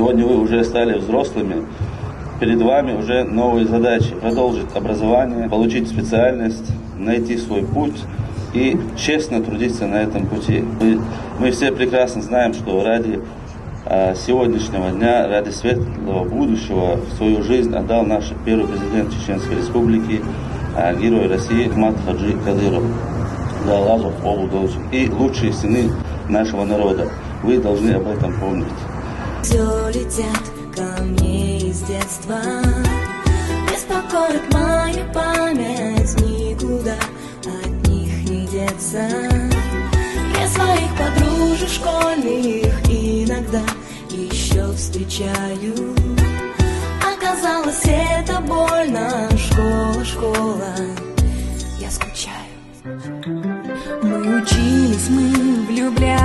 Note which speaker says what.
Speaker 1: Сегодня вы уже стали взрослыми. Перед вами уже новые задачи. Продолжить образование, получить специальность, найти свой путь и честно трудиться на этом пути. Мы все прекрасно знаем, что ради сегодняшнего дня, ради светлого будущего свою жизнь отдал наш первый президент Чеченской Республики, герой России Ахмат Хаджи Кадыров. Да Аллаху хвалу должен. И лучшие сыны нашего народа. Вы должны об этом помнить.
Speaker 2: Все летят ко мне из детства, беспокоит моя память, никуда от них не деться. Я своих подружек школьных иногда еще встречаю. Оказалось, это больно, школа, я скучаю. Мы учились, мы влюблялись,